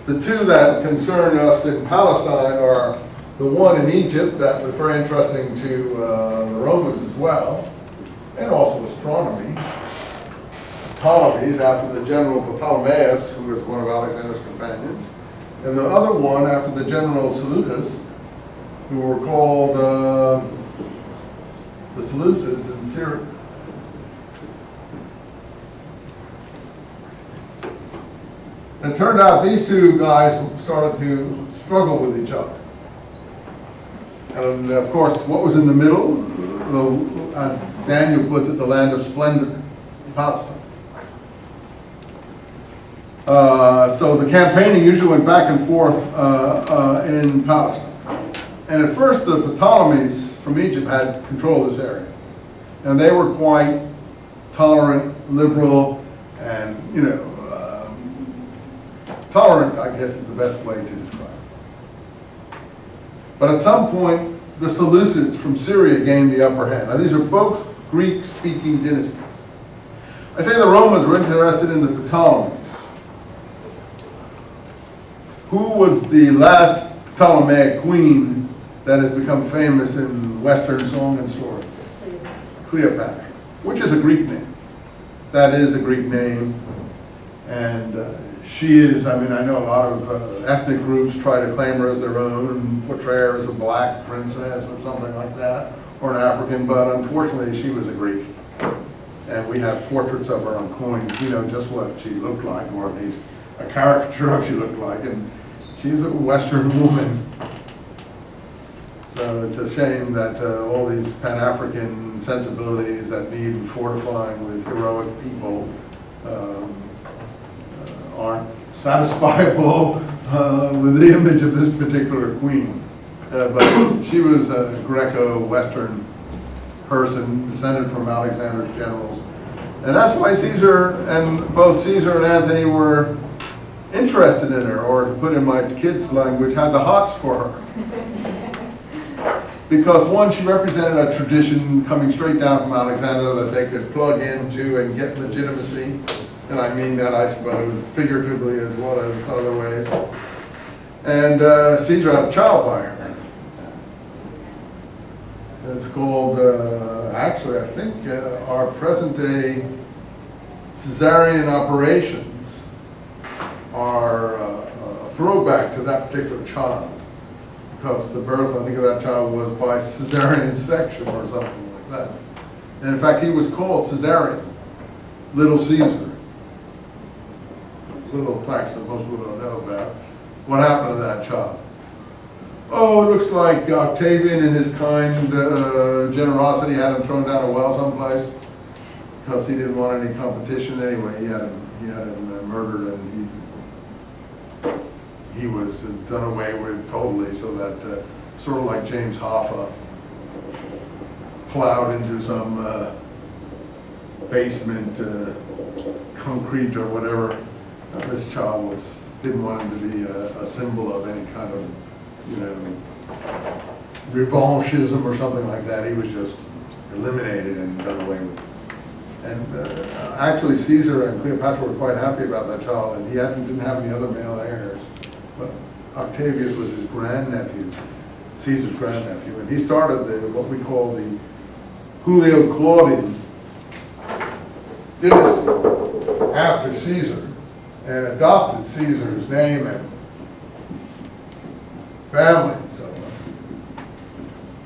The two that concern us in Palestine are the one in Egypt that was very interesting to the Romans as well, and also astronomy. Ptolemy's, after the general Ptolemaeus, who was one of Alexander's companions, and the other one after the general Seleucus, who were called the Seleucids in Syria. And it turned out these two guys started to struggle with each other. And of course, what was in the middle, as Daniel puts it, the land of splendor, Palestine. So the campaigning usually went back and forth in Palestine. And at first the Ptolemies from Egypt had control of this area. And they were quite tolerant, liberal, and, you know, tolerant, I guess, is the best way to describe it. But at some point, the Seleucids from Syria gained the upper hand. Now, these are both Greek-speaking dynasties. I say the Romans were interested in the Ptolemies. Who was the last Ptolemaic queen that has become famous in Western song and story? Cleopatra, which is a Greek name. That is a Greek name. And she is, I mean, I know a lot of ethnic groups try to claim her as their own and portray her as a black princess or something like that, or an African, but unfortunately she was a Greek. And we have portraits of her on coins. We know just what she looked like, or at least a caricature of what she looked like, and she's a Western woman. So it's a shame that all these Pan-African sensibilities that need fortifying with heroic people aren't satisfiable with the image of this particular queen. But she was a Greco-Western person, descended from Alexander's generals. And that's why Caesar, and both Caesar and Antony were interested in her, or to put in my kids' language, had the hots for her. Because one, she represented a tradition coming straight down from Alexander that they could plug into and get legitimacy. And I mean that, I suppose, figuratively as well as other ways. And Caesar had a child by her. It's called, actually, I think our present-day Caesarean operations are a throwback to that particular child. Because the birth, I think, of that child was by Caesarean section or something like that. And in fact, he was called Caesarion, Little Caesar. Little facts that most people don't know about. What happened to that child? Oh, it looks like Octavian in his kind generosity had him thrown down a well someplace because he didn't want any competition anyway. He had him murdered, and he was done away with totally, so that sort of like James Hoffa plowed into some basement concrete or whatever. This child didn't want him to be a symbol of any kind of, you know, revanchism or something like that. He was just eliminated and done away with. And actually, Caesar and Cleopatra were quite happy about that child, and he didn't have any other male heirs. But Octavius was his grandnephew, Caesar's grandnephew, and he started what we call the Julio-Claudian dynasty after Caesar, and adopted Caesar's name and family and so on.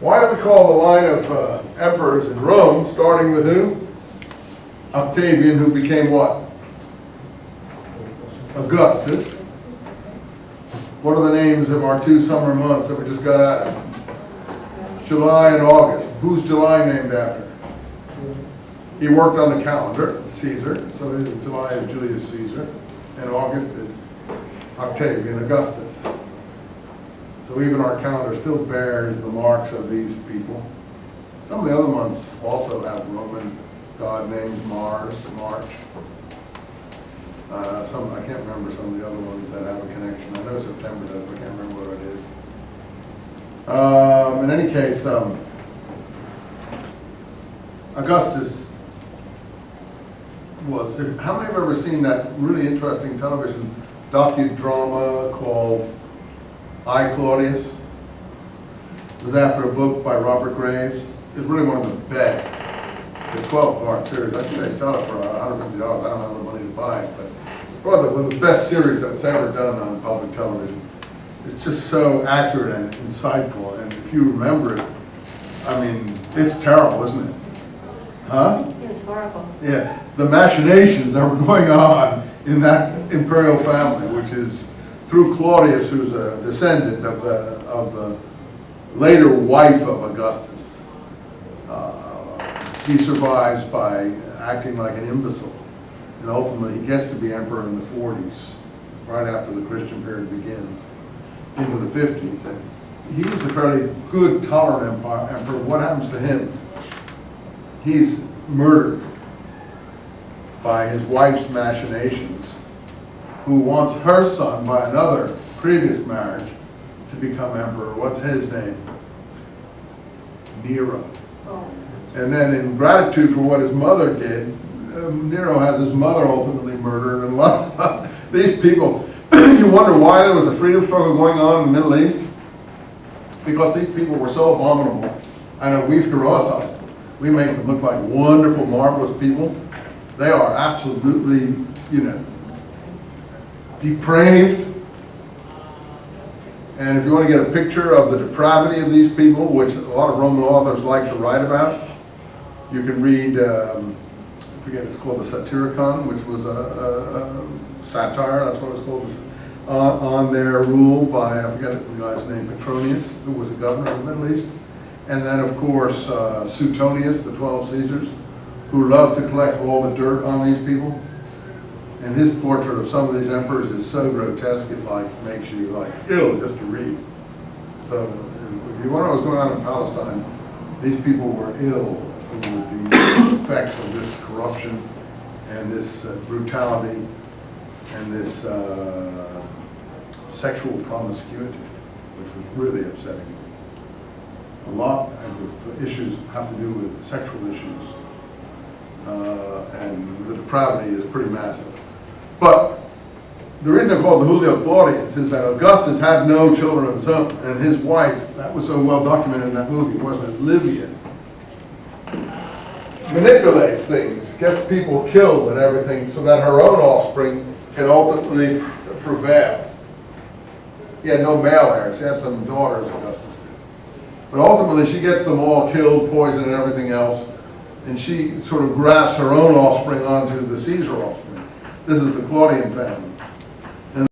Why do we call the line of emperors in Rome, starting with who? Octavian, who became what? Augustus. What are the names of our 2 summer months that we just got out of? July and August. Who's July named after? He worked on the calendar, Caesar, so July is Julius Caesar, and August is Octavian Augustus. So even our calendar still bears the marks of these people. Some of the other months also have Roman god names, Mars, March. I can't remember some of the other ones that have a connection. I know September does, but I can't remember what it is. In any case, Augustus was, how many have ever seen that really interesting television docudrama called I, Claudius. It was after a book by Robert Graves. It's really one of the best. It's a 12-part series. I think they sell it for $150. I don't have the money to buy it, but one of the best series that's ever done on public television. It's just so accurate and insightful, and if you remember it, I mean, it's terrible, isn't it? Huh? It was horrible. Yeah, the machinations that were going on in that imperial family, which is through Claudius, who's a descendant of the later wife of Augustus. He survives by acting like an imbecile, and ultimately he gets to be emperor in the 40s, right after the Christian period begins, into the 50s. And he was a fairly good, tolerant emperor. What happens to him? He's murdered by his wife's machinations, who wants her son, by another previous marriage, to become emperor. What's his name? Nero. Oh. And then in gratitude for what his mother did, Nero has his mother ultimately murdered. And a lot of these people, you wonder why there was a freedom struggle going on in the Middle East? Because these people were so abominable. I know we've heroicized them. We make them look like wonderful, marvelous people. They are absolutely, depraved. And if you want to get a picture of the depravity of these people, which a lot of Roman authors like to write about, you can read, I forget, it's called the Satyricon, which was a satire, that's what it was called, on their rule by, I forget the guy's name, Petronius, who was a governor of the Middle East. And then, of course, Suetonius, the 12 Caesars, who loved to collect all the dirt on these people. And his portrait of some of these emperors is so grotesque it makes you ill just to read. So if you wonder what was going on in Palestine, these people were ill with the effects of this corruption and this brutality and this sexual promiscuity, which was really upsetting. A lot of the issues have to do with sexual issues, and the depravity is pretty massive. But the reason they're called the Julio Claudians is that Augustus had no children of his own, and his wife, that was so well documented in that movie, wasn't it? Livia, manipulates things, gets people killed and everything so that her own offspring can ultimately prevail. He had no male heirs, he had some daughters, Augustus did. But ultimately she gets them all killed, poisoned and everything else, and she sort of grafts her own offspring onto the Caesar offspring. This is the Claudian family.